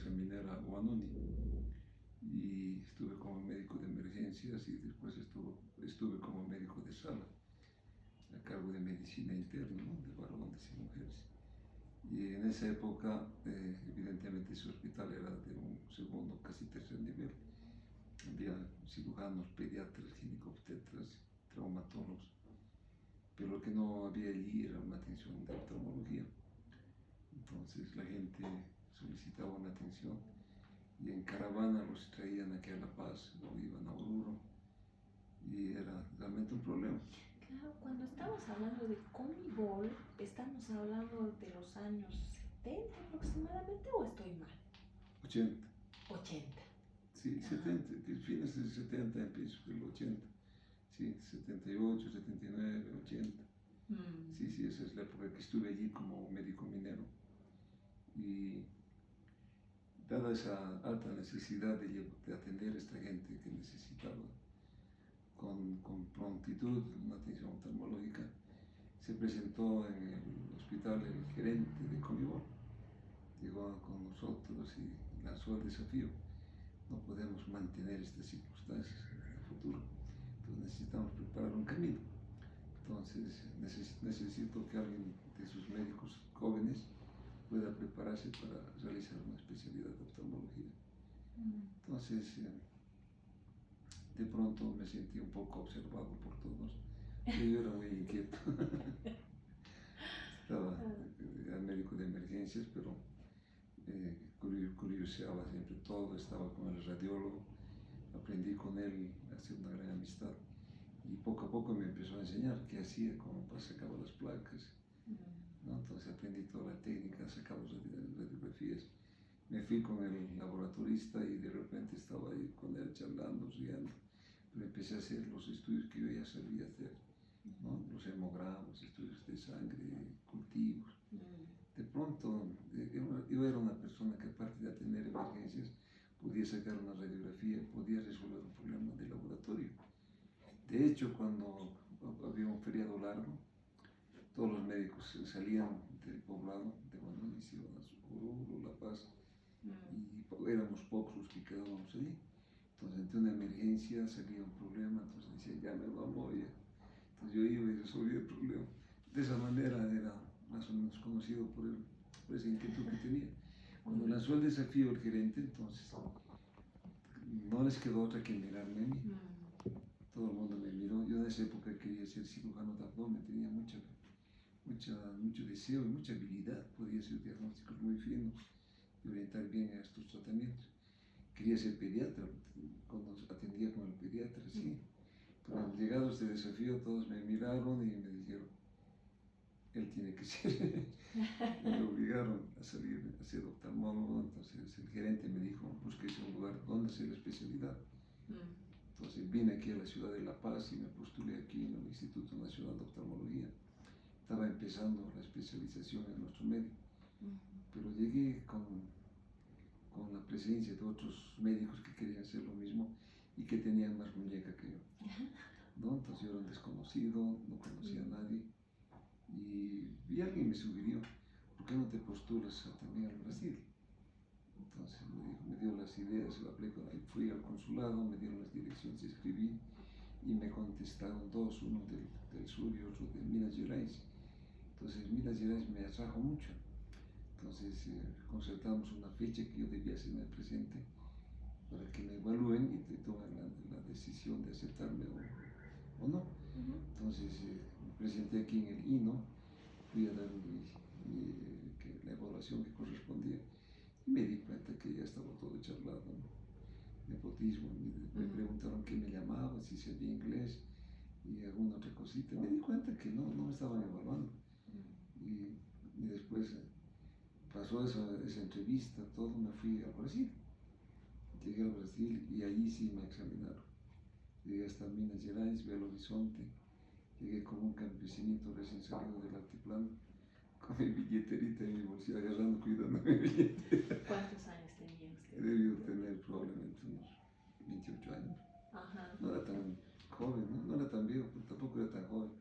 empresa minera Huanuni y estuve como médico de emergencias y después estuve como médico de sala a cargo de medicina interna, ¿no? De varones y mujeres. Y en esa época, evidentemente, ese hospital era de un segundo, casi tercer nivel. Había cirujanos, pediatras, ginecobstetras, traumatólogos, pero lo que no había allí era una atención de oftalmología. Entonces la gente solicitaba una atención y en caravana los traían aquí a La Paz o iban a Oruro y era realmente un problema. Claro, cuando estamos hablando de Comibol, ¿estamos hablando de los años 70 aproximadamente o estoy mal? 80. 80. Sí, 70, fines del 70, empiezo del 80. Sí, 78, 79, 80. Sí, sí, esa es la época que estuve allí como médico minero. Y dada esa alta necesidad de atender a esta gente que necesitaba con prontitud una atención oftalmológica, se presentó en el hospital el gerente de Comibol. Llegó con nosotros y lanzó el desafío. No podemos mantener estas circunstancias en el futuro. Entonces necesitamos preparar un camino. Entonces necesito que alguien de sus médicos jóvenes pueda prepararse para realizar una especialidad de oftalmología. Entonces, de pronto me sentí un poco observado por todos. Yo era muy inquieto. Era médico de emergencias, pero curioseaba siempre todo. Estaba con el radiólogo, aprendí con él a hacer una gran amistad. Y poco a poco me empezó a enseñar qué hacía, cómo sacaba las placas, ¿no? Entonces aprendí toda la técnica, sacaba radiografías. Me fui con el laboratorista y de repente estaba ahí con él charlando, riendo. Pero empecé a hacer los estudios que yo ya sabía hacer, ¿no? Los hemogramas, estudios de sangre, cultivos. De pronto, yo era una persona que aparte de atender emergencias, podía sacar una radiografía, podía resolver un problema de laboratorio. De hecho, cuando había un feriado largo, todos los médicos salían del poblado de Huanuni, se iban a Oruro, La Paz, y éramos pocos los que quedábamos allí. Entonces, ante una emergencia salía un problema, entonces decía, ya me vamos ya. Entonces yo iba y resolvía el problema. De esa manera era más o menos conocido por esa inquietud que tenía. Cuando lanzó el desafío el gerente, entonces no les quedó otra que mirarme a mí. Todo el mundo me miró. Yo en esa época quería ser cirujano de abdomen, tenía mucho deseo y mucha habilidad. Podía hacer diagnósticos muy finos y orientar bien a estos tratamientos. Quería ser pediatra, cuando atendía con el pediatra, sí. Pero llegado este desafío, todos me miraron y me dijeron, él tiene que ser. Me obligaron a salir a ser oftalmólogo. Entonces el gerente me dijo, búsquese un lugar donde hacer la especialidad. Entonces vine aquí a la ciudad de La Paz y me postulé aquí en el Instituto Nacional de Oftalmología. Estaba empezando la especialización en nuestro medio, pero llegué con la presencia de otros médicos que querían hacer lo mismo y que tenían más muñeca que yo, ¿no? Entonces yo era un desconocido, no conocía a nadie y alguien me sugirió, ¿por qué no te postulas también al Brasil? Entonces me dio las ideas, fui al consulado, me dieron las direcciones, escribí y me contestaron dos, uno del sur y otro de Minas Gerais. Entonces Minas Gerais me atrajo mucho. Entonces concertamos una fecha que yo debía hacerme presente para que me evalúen y te tomen la decisión de aceptarme o no. Entonces me presenté aquí en el INO, fui a dar la evaluación que correspondía y me di cuenta que ya estaba todo charlado, ¿no? Nepotismo. Me preguntaron qué me llamaba, si sabía inglés y alguna otra cosita. Me di cuenta que no me estaban evaluando. Y después pasó esa entrevista, todo, me fui a Brasil. Llegué al Brasil y allí sí me examinaron. Llegué hasta Minas Gerais, Belo Horizonte. Llegué como un campesinito recién salido del altiplano, con mi billeterita en mi bolsillo, agarrando, cuidando mi billetera. ¿Cuántos años tenía usted? Debió tener probablemente unos 28 años. No era tan joven, no era tan viejo, pero tampoco era tan joven.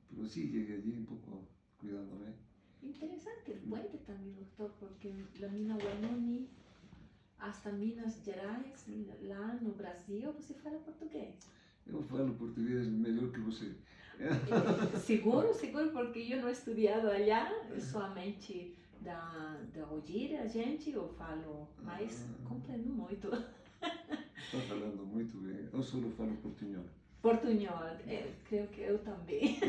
Pero sí llegué allí un poco cuidándome. Interesante el puente también, doctor, porque la mina Huanuni hasta Minas Gerais, lá no Brasil, você fala português? Eu falo português melhor que você. Seguro, seguro, porque eu não he estudado allá, somente da ouvir a gente, eu falo, mas compreendo muito. Está falando muito bem. Eu só falo portunhol. Portunhol, creio que eu também.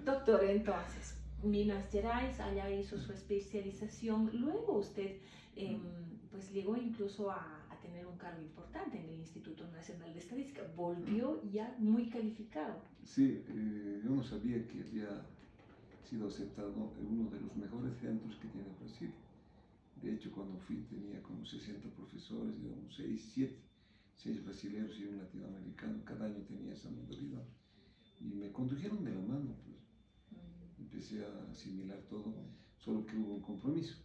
Doctor, entonces, Minas Gerais, allá hizo su especialización. Luego usted pues llegó incluso a tener un cargo importante en el Instituto Nacional de Estadística. Volvió ya muy calificado. Sí, yo no sabía que había sido aceptado en uno de los mejores centros que tiene Brasil. De hecho, cuando fui tenía como 60 profesores, digamos 6 brasileños y un latinoamericano. Cada año tenía esa modalidad. Y me condujeron de la mano, pues. Empecé a asimilar todo, solo que hubo un compromiso.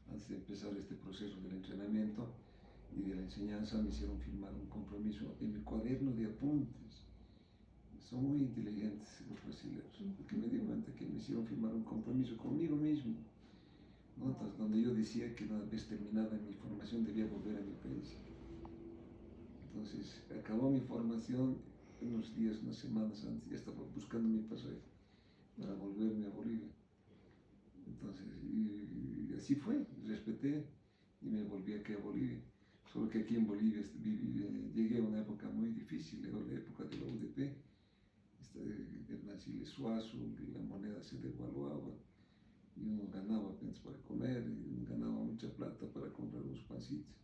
Antes de empezar este proceso del entrenamiento y de la enseñanza, me hicieron firmar un compromiso en mi cuaderno de apuntes. Son muy inteligentes los brasileños, porque me di cuenta que me hicieron firmar un compromiso conmigo mismo, ¿no? Entonces, donde yo decía que una vez terminada mi formación debía volver a mi país. Entonces, acabó mi formación unos días, unas semanas antes, ya estaba buscando mi pasaje para volverme a Bolivia. Entonces, y así fue, respeté y me volví aquí a Bolivia. Solo que aquí en Bolivia llegué a una época muy difícil, era la época de la UDP, el Brasil suazo, la moneda se devaluaba y uno ganaba apenas para comer, y uno ganaba mucha plata para comprar unos pancitos.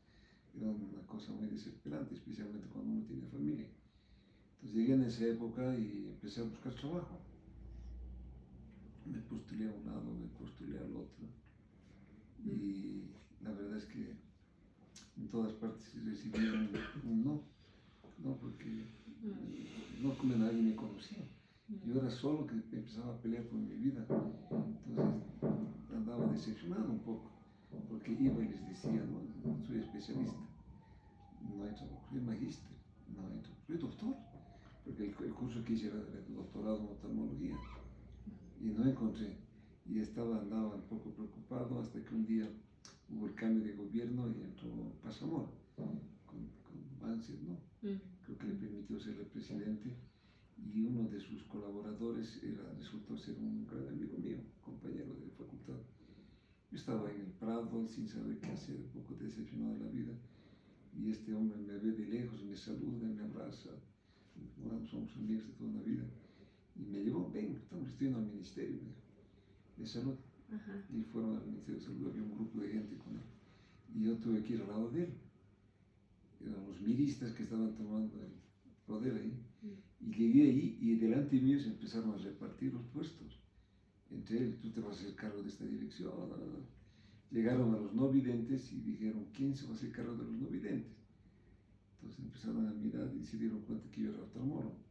Era una cosa muy desesperante, especialmente cuando uno tiene familia. Entonces llegué en esa época y empecé a buscar trabajo. Me postulé a un lado, me postulé al otro. Y la verdad es que en todas partes recibí un no, porque no como nadie me conocía. Yo era solo que empezaba a pelear por mi vida. Entonces andaba decepcionado un poco, porque iba y les decía, no, soy especialista, no hay trabajo, soy magíster, no hay trabajo, soy doctor, porque el curso que hice era de doctorado en oftalmología. Y no encontré, y andaba un poco preocupado hasta que un día hubo el cambio de gobierno y entró Pasamora con Banzer, ¿no? Creo que le permitió ser el presidente, y uno de sus colaboradores resultó ser un gran amigo mío, compañero de facultad. Yo estaba en el Prado sin saber qué hacer, un poco decepcionado de la vida, y este hombre me ve de lejos, me saluda, me abraza, bueno, somos amigos de toda la vida. Y me llevó, ven, estamos estudiando al Ministerio de Salud. Y fueron al Ministerio de Salud, había un grupo de gente con él. Y yo tuve que ir al lado de él. Eran los miristas que estaban tomando el poder ahí. Y llegué ahí y delante mío se empezaron a repartir los puestos. Entre ellos, tú te vas a hacer cargo de esta dirección. Llegaron a los no videntes y dijeron, ¿quién se va a hacer cargo de los no videntes? Entonces empezaron a mirar y se dieron cuenta que yo era oftalmólogo.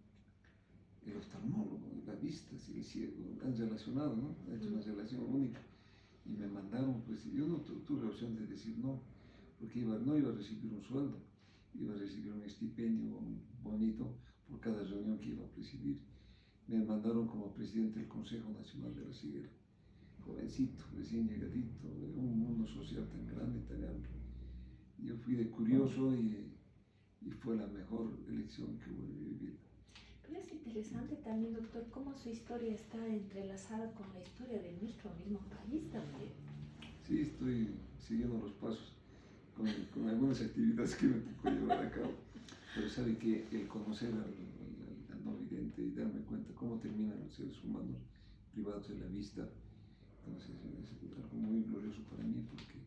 El oftalmólogo, la vista, el ciego, han relacionado, ¿no? Han hecho una relación única. Y me mandaron, pues yo no tuve opción de decir no, porque no iba a recibir un sueldo, iba a recibir un estipendio bonito por cada reunión que iba a presidir. Me mandaron como presidente del Consejo Nacional de la Ceguera, jovencito, recién llegadito, de un mundo social tan grande, tan amplio. Yo fui de curioso y fue la mejor elección que hubo en mi vida. Pero es interesante también, doctor, cómo su historia está entrelazada con la historia de nuestro mismo país también. Sí, estoy siguiendo los pasos con algunas actividades que me tocó llevar a cabo. Pero sabe que el conocer al no vidente y darme cuenta cómo terminan los seres humanos privados de la vista, entonces es algo muy glorioso para mí, porque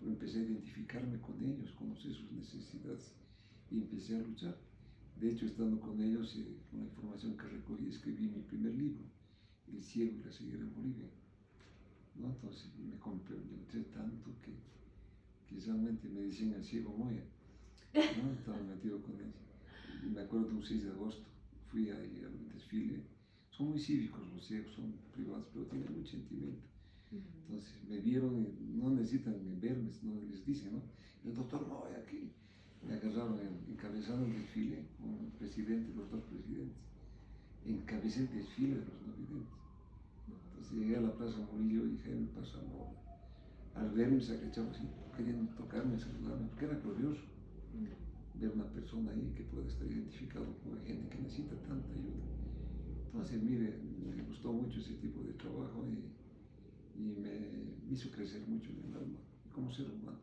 empecé a identificarme con ellos, conocer sus necesidades y empecé a luchar. De hecho, estando con ellos, con la información que recogí, escribí mi primer libro, El ciego y la ceguera en Bolivia, ¿no? Entonces me comprometí tanto que realmente me decían el ciego Moya, ¿no? Estaba metido con ellos. Y me acuerdo de un 6 de agosto, fui ahí al desfile. Son muy cívicos los ciegos, son privados, pero tienen mucho sentimiento. Entonces me vieron y no necesitan verme, no les dicen, ¿no? El doctor Moya aquí. Me agarraron encabezando el desfile con el presidente, los dos presidentes. Encabecé el desfile de los no videntes. Entonces llegué a la Plaza Murillo y Jaime Pasamora al verme se agachaba así, queriendo tocarme, saludarme, porque era glorioso ver una persona ahí que pueda estar identificado con gente que necesita tanta ayuda. Entonces, mire, me gustó mucho ese tipo de trabajo y me hizo crecer mucho en el alma como ser humano.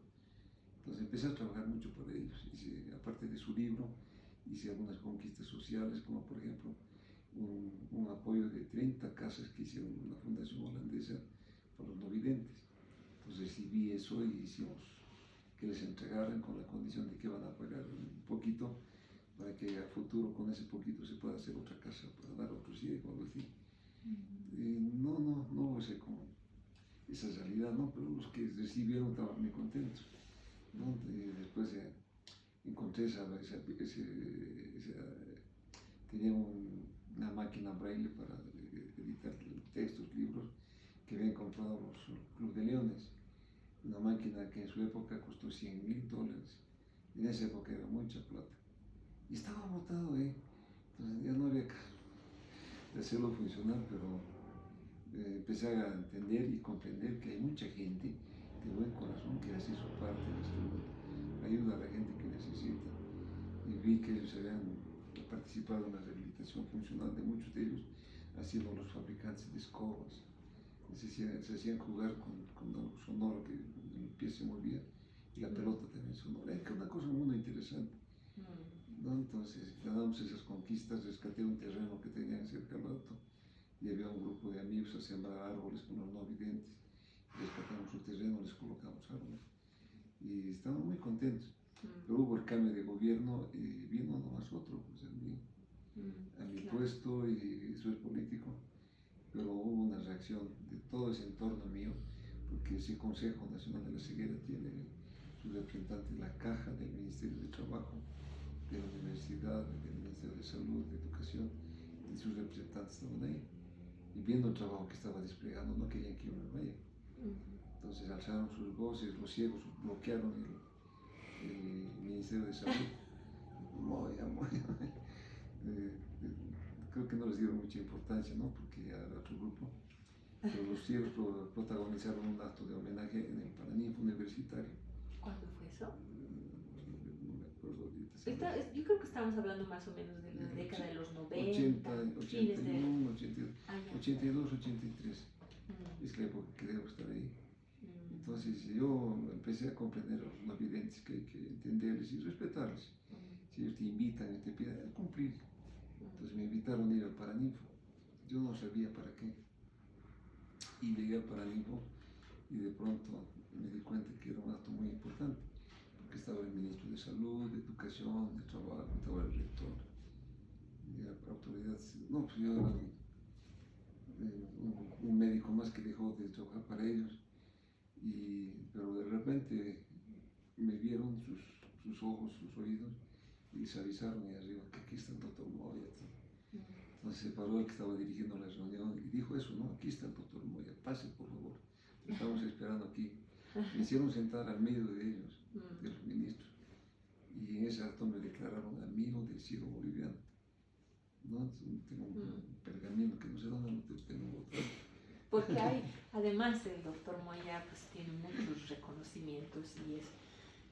Entonces empecé a trabajar mucho para ellos. Hice, aparte de su libro, hice algunas conquistas sociales, como por ejemplo un apoyo de 30 casas que hicieron una fundación holandesa para los no videntes. Entonces recibí eso y hicimos que les entregaran con la condición de que van a pagar un poquito para que a futuro con ese poquito se pueda hacer otra casa para dar a otros ciegos o algo así. No sé cómo esa realidad, ¿no? Pero los que recibieron estaban muy contentos, ¿no? Después encontré tenía una máquina braille para editar textos, libros que habían comprado los Club de Leones, una máquina que en su época costó $100,000, en esa época era mucha plata, y estaba botado ahí, entonces ya no había caso de hacerlo funcionar, pero empecé a entender y comprender que hay mucha gente de buen corazón que hace su parte, ayuda a la gente que necesita, y vi que ellos habían participado en la rehabilitación funcional de muchos de ellos, haciendo los fabricantes de escobas, se hacían jugar con algo sonoro que el pie se movía y la pelota también sonora, es una cosa muy interesante, ¿no? Entonces ganamos esas conquistas, rescaté un terreno que tenían cerca al alto y había un grupo de amigos a sembrar árboles con los no videntes, rescatamos su terreno, les colocamos árboles y estaban muy contentos. Pero hubo el cambio de gobierno y vino nomás otro, pues a mi claro. puesto, y eso es político, pero hubo una reacción de todo ese entorno mío, porque ese Consejo Nacional de la Ceguera tiene sus representantes en la caja del Ministerio de Trabajo, de la Universidad, del Ministerio de Salud, de Educación, y sus representantes estaban ahí. Y viendo el trabajo que estaba desplegando, no querían que yo me vaya. Entonces alzaron sus voces, los ciegos bloquearon el Ministerio de Salud. Creo que no les dieron mucha importancia, ¿no? Porque era otro grupo. Pero los ciegos protagonizaron un acto de homenaje en el Paraninfo Universitario. ¿Cuándo fue eso? No me acuerdo ahorita. Yo creo que estamos hablando más o menos de la década de los 90, 80, fines de... 81, 82, 83. Es la época que debo estar ahí. Entonces yo empecé a comprender a los no videntes que hay que entenderles y respetarles. Si ellos te invitan y te piden, cumplir. Entonces me invitaron a ir al Paraninfo. Yo no sabía para qué. Y llegué al Paraninfo y de pronto me di cuenta que era un acto muy importante, porque estaba el ministro de Salud, de Educación, de Trabajo, estaba el rector, y la autoridad. No, pues yo era un médico más que dejó de trabajar para ellos. Pero de repente me vieron sus ojos, sus oídos, y se avisaron ahí arriba que aquí está el doctor Moya. Entonces se paró el que estaba dirigiendo la reunión y dijo eso, ¿no? Aquí está el doctor Moya, pase por favor, estamos esperando aquí. Me hicieron sentar al medio de ellos, de los ministros, y en ese acto me declararon amigo del ciego boliviano, ¿no? Tengo un pergamino que no sé dónde lo tengo botado. Porque además el doctor Moya pues tiene muchos reconocimientos y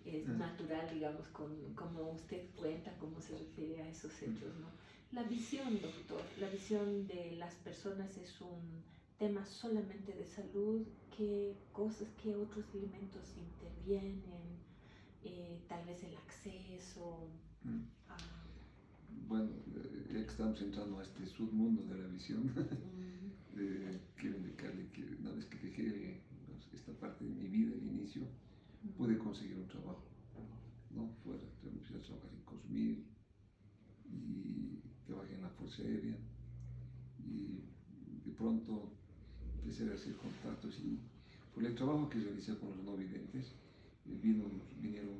es natural, digamos, como usted cuenta, cómo se refiere a esos hechos, ¿no? La visión, doctor, la visión de las personas es un tema solamente de salud. ¿Qué cosas, qué otros elementos intervienen? Tal vez el acceso a... Bueno, ya que estamos entrando a este submundo de la visión, quiero indicarle que una vez que dejé esta parte de mi vida, el inicio, pude conseguir un trabajo, ¿no? Empecé a trabajar en Cosmil y trabajé en la Fuerza Aérea, y de pronto empecé a hacer contactos, y por el trabajo que realicé con los no videntes, vinieron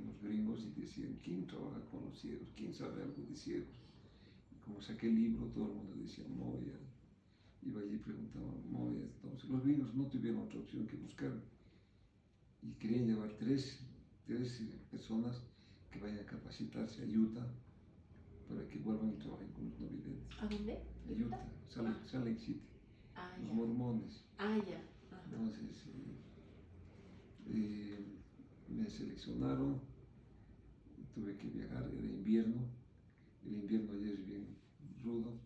unos gringos y decían: ¿quién trabaja con los ciegos? ¿Quién sabe algo de ciegos? Y como saqué el libro, todo el mundo decía Moya. Iba allí y preguntaba Moya. Entonces los gringos no tuvieron otra opción que buscar, y querían llevar tres personas que vayan a capacitarse a Utah para que vuelvan y trabajen con los no videntes. ¿A dónde? A Utah, Salt Lake City, los mormones. Ya. Entonces Me seleccionaron, tuve que viajar, era invierno, el invierno allí es bien rudo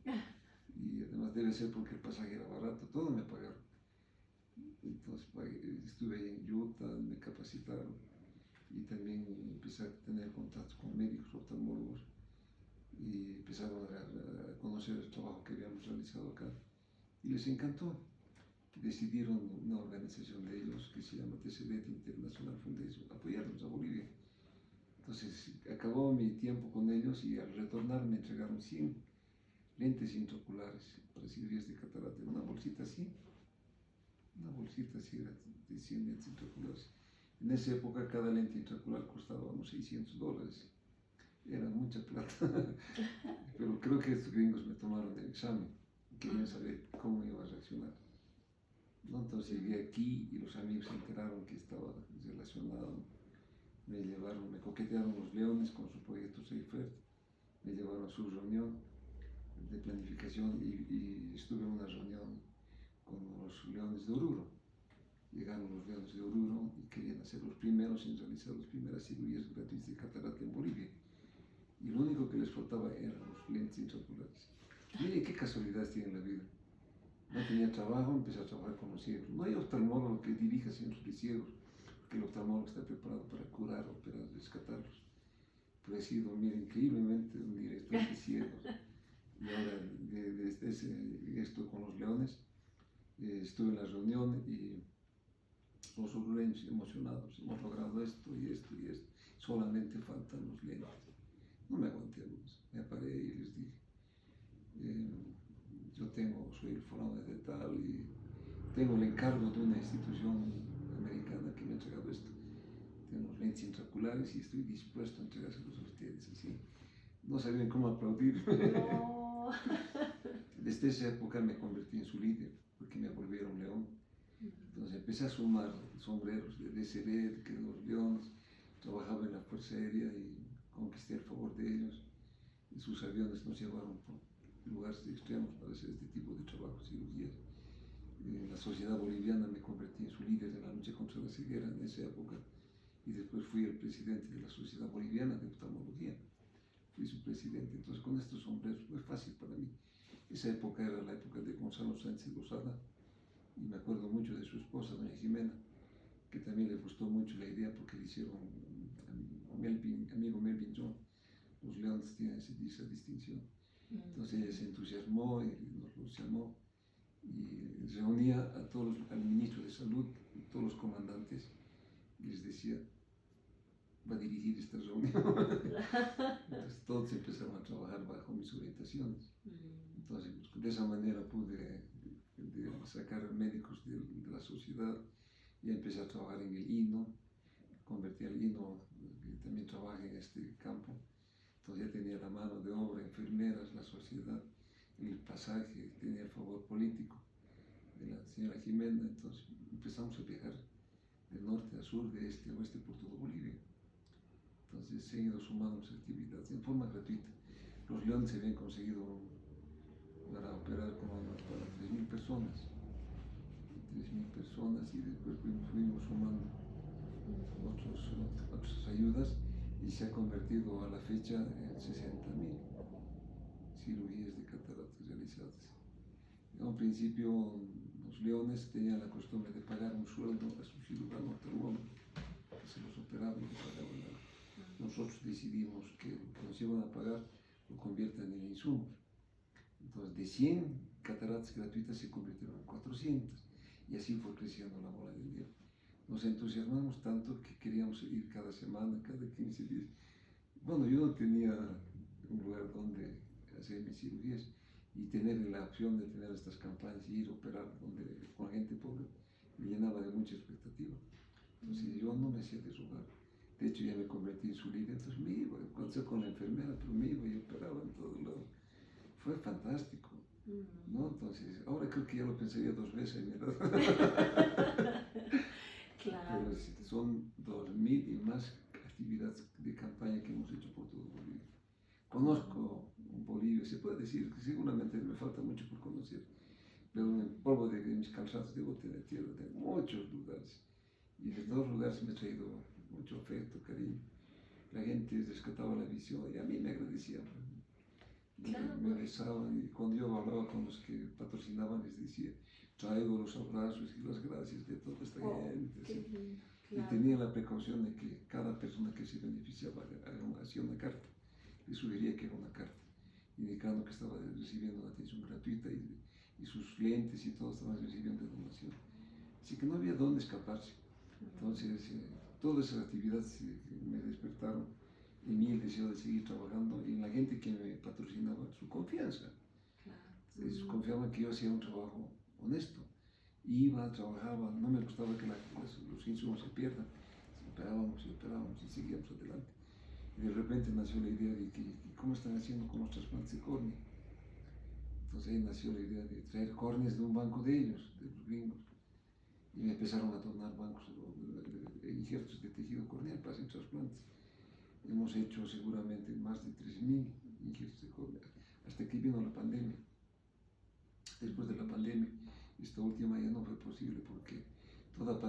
y además debe ser porque el pasaje era barato, todo me pagaron. Entonces estuve ahí en Utah, me capacitaron y también empecé a tener contactos con médicos, oftalmólogos y empezaron a conocer el trabajo que habíamos realizado acá y les encantó. Decidieron una organización de ellos que se llama TCBET International Foundation, apoyarnos a Bolivia. Entonces acabó mi tiempo con ellos y al retornar me entregaron 100 lentes intraoculares para cirugías de catarata, una bolsita así era de 100 lentes intraoculares. En esa época cada lente intraocular costaba unos $600, era mucha plata, pero creo que estos gringos me tomaron el examen, querían saber cómo iba a reaccionar. ¿No? Entonces llegué aquí y los amigos se enteraron que estaba relacionado, me llevaron, me coquetearon los leones con su proyecto SafeFirst, me llevaron a su reunión de planificación y estuve en una reunión con los leones de Oruro. Llegaron los leones de Oruro y querían ser los primeros en realizar las primeras cirugías gratuitas de catarata en Bolivia. Y lo único que les faltaba eran los lentes intraoculares. Miren qué casualidades tiene la vida. No tenía trabajo, empecé a trabajar con los ciegos. No hay oftalmólogo que dirija centros de ciegos, porque el oftalmólogo está preparado para curar, operar, rescatarlos. Pero he sido, mira, increíblemente un director de ciegos. Y ahora, desde esto con los leones, estuve en la reunión y los orureños emocionados. Hemos logrado esto y esto y esto. Solamente faltan los lentes. No me aguanté más. Me paré y les dije. Soy el fulano de tal y tengo el encargo de una institución americana que me ha entregado esto. Tengo los lentes intraoculares y estoy dispuesto a entregárselos a ustedes, así. No sabían cómo aplaudir. No. Desde esa época me convertí en su líder, porque me volvieron león. Entonces empecé a sumar sombreros de DCB, que de los leones, trabajaba en la Fuerza Aérea y conquisté el favor de ellos. Y sus aviones nos llevaron por lugares extremos para hacer este tipo de trabajo, cirugías. En la sociedad boliviana me convertí en su líder en la lucha contra la ceguera en esa época y después fui el presidente de la Sociedad Boliviana de Oftalmología. Fui su presidente, entonces con estos sombreros fue fácil para mí. Esa época era la época de Gonzalo Sánchez Lozada y me acuerdo mucho de su esposa, doña Jimena, que también le gustó mucho la idea porque le hicieron amigo Melvin John. Los leones tienen esa distinción. Entonces ella se entusiasmó y nos llamó y reunía a todos, al ministro de salud, a todos los comandantes y les decía, va a dirigir esta reunión. Entonces todos empezaron a trabajar bajo mis orientaciones. Entonces de esa manera pude sacar médicos de la sociedad y empecé a trabajar en el INO, convertí al INO, que también trabaja en este campo. Entonces ya tenía la mano de obra, enfermeras, la sociedad, el pasaje, tenía el favor político de la señora Jimena. Entonces empezamos a viajar de norte a sur, de este a oeste por todo Bolivia. Entonces se han ido sumando las actividades en forma gratuita. Los leones se habían conseguido para operar para 3.000 personas. 3.000 personas y después fuimos sumando otras ayudas y se ha convertido a la fecha en 60.000 cirugías de cataratas realizadas. En un principio los leones tenían la costumbre de pagar un sueldo a su cirujano oftalmólogo, que se los operaba y les pagaban nada. Nosotros decidimos que lo que nos iban a pagar lo conviertan en insumos. Entonces de 100 cataratas gratuitas se convirtieron en 400 y así fue creciendo la bola de nieve. Nos entusiasmamos tanto que queríamos ir cada semana, cada 15 días. Bueno, yo no tenía un lugar donde hacer mis cirugías y tener la opción de tener estas campañas y ir a operar con gente pobre me llenaba de mucha expectativa. Entonces yo no me hacía de rogar. De hecho ya me convertí en su líder, entonces me iba, con la enfermera, pero me iba y operaba en todo lado. Fue fantástico, ¿no? Entonces ahora creo que ya lo pensaría 2 veces, ¿verdad? Claro. Pero son 2.000 y más actividades de campaña que hemos hecho por todo Bolivia. Conozco Bolivia, se puede decir que seguramente me falta mucho por conocer, pero en el polvo de mis calzados debo tener tierra de muchos lugares Y de todos lugares me ha traído mucho afecto, cariño. La gente rescataba la visión y a mí me agradecían. Claro, Me besaban y cuando yo hablaba con los que patrocinaban les decía, traigo los abrazos y las gracias de toda esta gente. Qué lindo, Y claro. tenía la precaución de que cada persona que se beneficiaba hacía una carta. Le sugería que haga una carta, indicando que estaba recibiendo una atención gratuita y sus lentes y todo estaban recibiendo donación. Así que no había dónde escaparse. Entonces, todas esas actividades me despertaron en mí el deseo de seguir trabajando y en la gente que me patrocinaba su confianza. Claro. Ellos confiaban que yo hacía un trabajo honesto. Iba, trabajaba, no me gustaba que los insumos se pierdan. Operábamos y seguíamos adelante. Y de repente nació la idea de que cómo están haciendo con los trasplantes de córnea. Entonces ahí nació la idea de traer córneas de un banco de ellos, de los gringos. Y me empezaron a donar bancos, injertos de tejido corneal para hacer trasplantes. Hemos hecho seguramente más de 3.000 injertos de córnea, hasta que vino la pandemia. Después de la pandemia, esta última ya no fue posible porque todo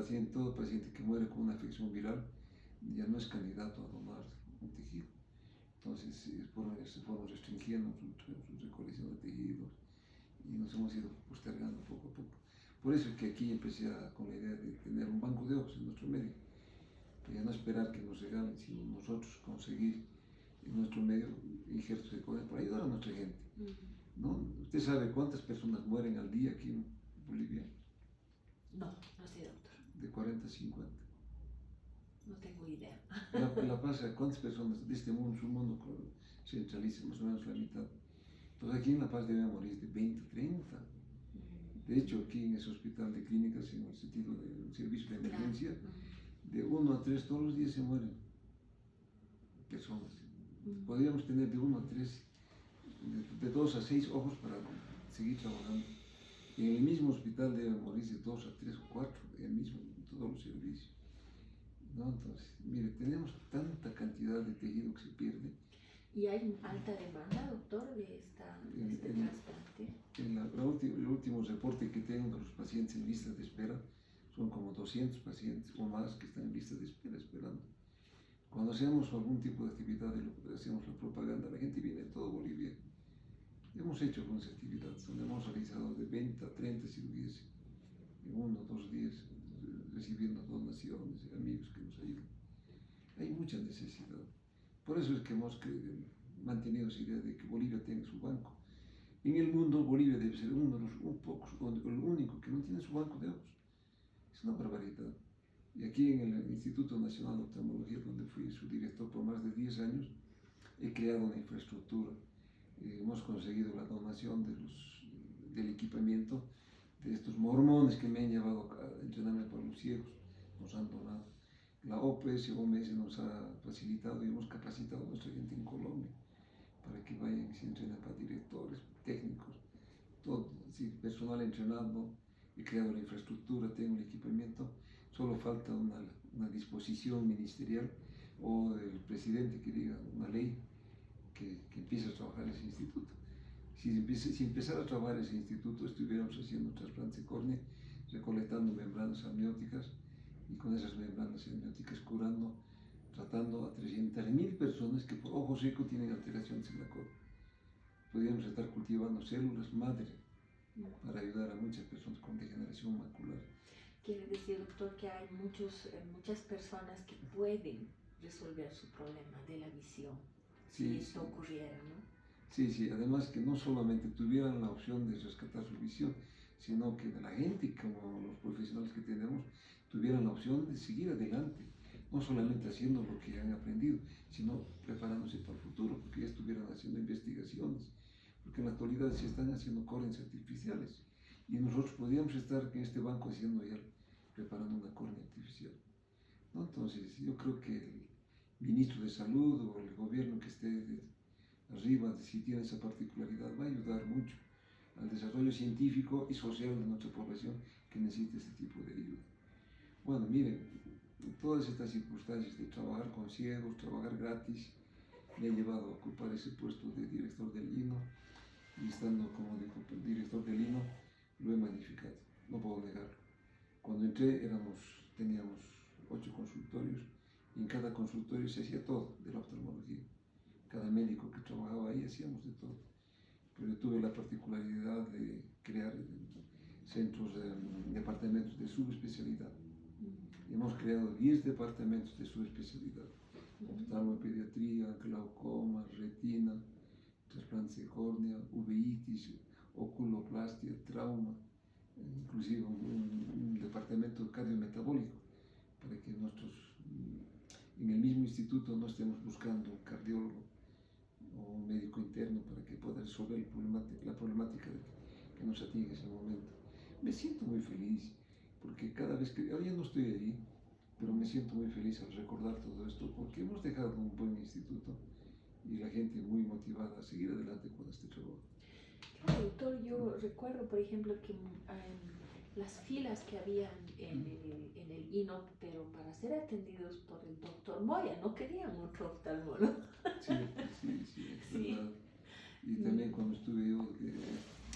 paciente que muere con una afección viral ya no es candidato a donar un tejido. Entonces se fueron restringiendo su recolección de tejidos y nos hemos ido postergando poco a poco. Por eso es que aquí empecé con la idea de tener un banco de ojos en nuestro medio. Ya no esperar que nos regalen, sino nosotros conseguir en nuestro medio injertos de córnea para ayudar a nuestra gente. ¿No? ¿Usted sabe cuántas personas mueren al día aquí en Bolivia? No, no sé, doctor. De 40 a 50. No tengo idea. La Paz, ¿cuántas personas de este mundo, su mundo centraliza más o menos la mitad? Entonces aquí en La Paz debe morir de 20 a 30. De hecho, aquí en ese hospital de clínicas, en el sentido del servicio de emergencia, de 1 a 3 todos los días se mueren personas. Podríamos tener de 1 a 3, de 2 a 6 ojos para seguir trabajando. Y en el mismo hospital deben morirse 2 a 3 o 4, en todos los servicios. ¿No? Entonces, mire, tenemos tanta cantidad de tejido que se pierde. ¿Y hay alta demanda, doctor, de este trasplante? El último reporte que tengo de los pacientes en lista de espera son como 200 pacientes o más que están en lista de espera esperando. Cuando hacemos algún tipo de actividad y hacemos la propaganda, la gente viene de todo Bolivia. Hemos hecho algunas actividades donde hemos realizado de 20 a 30 cirugías en 1 o 2 días, recibiendo donaciones de amigos que nos ayudan. Hay mucha necesidad. Por eso es que hemos mantenido esa idea de que Bolivia tenga su banco. En el mundo, Bolivia debe ser uno de los pocos, el único que no tiene su banco de ojos. Es una barbaridad. Y aquí en el Instituto Nacional de Oftalmología, donde fui su director por más de 10 años, he creado una infraestructura. Hemos conseguido la donación del equipamiento de estos mormones que me han llevado a entrenarme para los ciegos. Nos han donado. La OMS nos ha facilitado y hemos capacitado a nuestra gente en Colombia para que vayan y se entrenen para directores, técnicos, todo, sí, personal entrenado. He creado la infraestructura, tengo el equipamiento, solo falta una disposición ministerial o del presidente que diga una ley que empiece a trabajar ese instituto. Si empezara a trabajar ese instituto, estuviéramos haciendo trasplantes de córnea, recolectando membranas amnióticas y con esas membranas amnióticas curando, tratando a 300.000 personas que por ojo seco tienen alteraciones en la córnea. Podríamos estar cultivando células madre para ayudar a muchas personas con degeneración macular. Quiere decir, doctor, que hay muchas personas que pueden resolver su problema de la visión si esto ocurriera, ¿no? Sí, además que no solamente tuvieran la opción de rescatar su visión, sino que la gente, como los profesionales que tenemos, tuvieran la opción de seguir adelante, no solamente haciendo lo que han aprendido, sino preparándose para el futuro, porque ya estuvieran haciendo investigaciones, porque en la actualidad se están haciendo córneas artificiales, y nosotros podríamos estar en este banco haciendo ya, preparando una córnea artificial, ¿no? Entonces, yo creo que el ministro de Salud o el gobierno que esté arriba, si tiene esa particularidad, va a ayudar mucho al desarrollo científico y social de nuestra población que necesita este tipo de ayuda. Bueno, miren, todas estas circunstancias de trabajar con ciegos, trabajar gratis, me ha llevado a ocupar ese puesto de director del INO, y estando como director del INO, lo he magnificado, no puedo negarlo. Cuando entré teníamos 8 consultorios, y en cada consultorio se hacía todo de la oftalmología. Cada médico que trabajaba ahí hacíamos de todo. Pero yo tuve la particularidad de crear centros, departamentos de subespecialidad. Hemos creado 10 departamentos de subespecialidad: oftalmopediatría, glaucoma, retina, trasplantes de córnea, uveitis, oculoplastia, trauma, inclusive un departamento cardiometabólico, para que en el mismo instituto no estemos buscando un cardiólogo o un médico interno para que pueda resolver la problemática que nos atiende en ese momento. Me siento muy feliz, porque cada vez que, ahora ya no estoy ahí, pero me siento muy feliz al recordar todo esto, porque hemos dejado un buen instituto y la gente muy motivada a seguir adelante con este trabajo. Claro, doctor, yo recuerdo, por ejemplo, que las filas que habían en el INOP, pero para ser atendidos por el doctor Moya, no querían otro oftalmólogo. Sí, es verdad. Y también cuando estuve yo,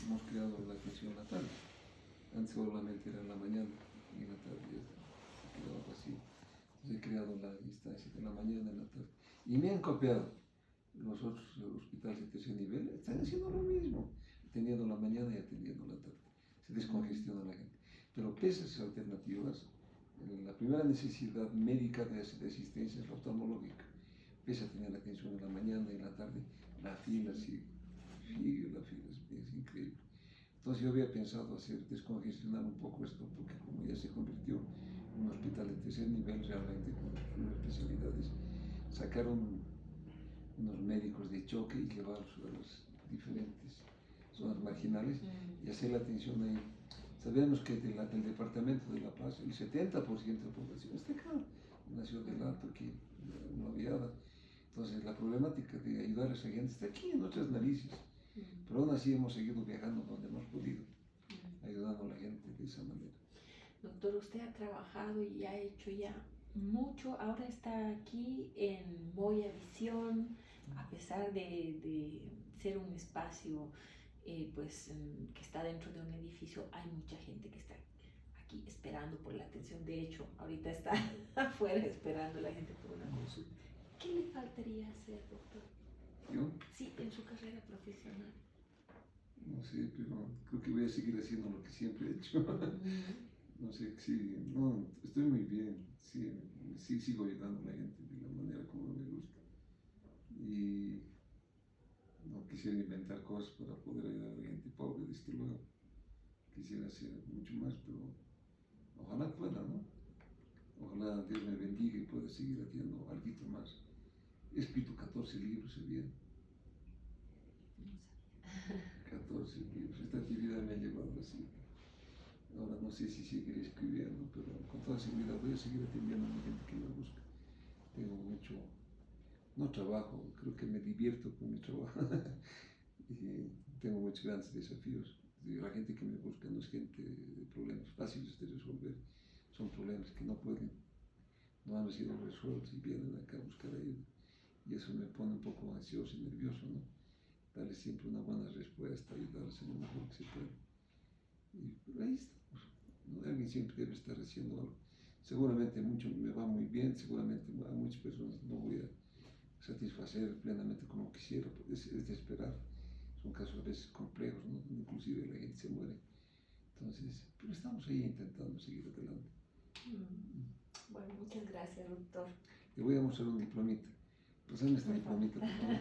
hemos creado la atención en la tarde. Antes solamente era en la mañana, y en la tarde ya se quedaba así. Entonces he creado la instancia de la mañana y la tarde. Y me han copiado. Los otros hospitales de tercer nivel están haciendo lo mismo, atendiendo la mañana y atendiendo la tarde. Se descongestiona la gente. Pero pese a esas alternativas, la primera necesidad médica de asistencia es la oftalmológica. Pese a tener la atención en la mañana y en la tarde, la fila sigue, la fila es increíble. Entonces yo había pensado descongestionar un poco esto, porque como ya se convirtió en un hospital de tercer nivel, realmente con sus especialidades, sacaron unos médicos de choque y llevarlos a las diferentes zonas marginales y hacer la atención ahí. Sabemos que del departamento de La Paz, el 70% de la población está acá, en la ciudad del Alto, aquí, en la Viada. Entonces la problemática de ayudar a esa gente está aquí en nuestras narices. Pero aún así hemos seguido viajando donde hemos podido, ayudando a la gente de esa manera. Doctor, usted ha trabajado y ha hecho ya mucho. Ahora está aquí en Moya Visión, a pesar de ser un espacio que está dentro de un edificio. Hay mucha gente que está aquí esperando por la atención. De hecho, ahorita está afuera esperando la gente por una consulta. ¿Qué le faltaría hacer, doctor? ¿Yo? Sí, en su carrera profesional. No sé, pero creo que voy a seguir haciendo lo que siempre he hecho. No sé, sí, no, estoy muy bien, sí sigo ayudando a la gente de la manera como me gusta. Y no quisiera inventar cosas para poder ayudar a la gente pobre, desde luego. Quisiera hacer mucho más, pero ojalá pueda, ¿no? Ojalá Dios me bendiga y pueda seguir haciendo algo más. He escrito 14 libros, bien. 14 libros. Esta actividad me ha llevado así. Ahora no sé si seguiré escribiendo, pero con toda seguridad voy a seguir atendiendo a la gente que me busca. Tengo mucho, no trabajo, creo que me divierto con mi trabajo. Y tengo muchos grandes desafíos. La gente que me busca no es gente de problemas fáciles de resolver, son problemas que no han sido resueltos y vienen acá a buscar ayuda. Y eso me pone un poco ansioso y nervioso, ¿no? Darles siempre una buena respuesta, ayudarles en lo mejor que se pueda. Y ahí estamos, ¿no? Alguien siempre debe estar haciendo algo. Seguramente mucho me va muy bien, seguramente a muchas personas no voy a satisfacer plenamente como quisiera, es de esperar. Son casos a veces complejos, ¿no? Inclusive la gente se muere. Entonces, pero estamos ahí intentando seguir adelante. Bueno, muchas gracias, doctor. Le voy a mostrar un diplomita. Pues este diplomita, por favor.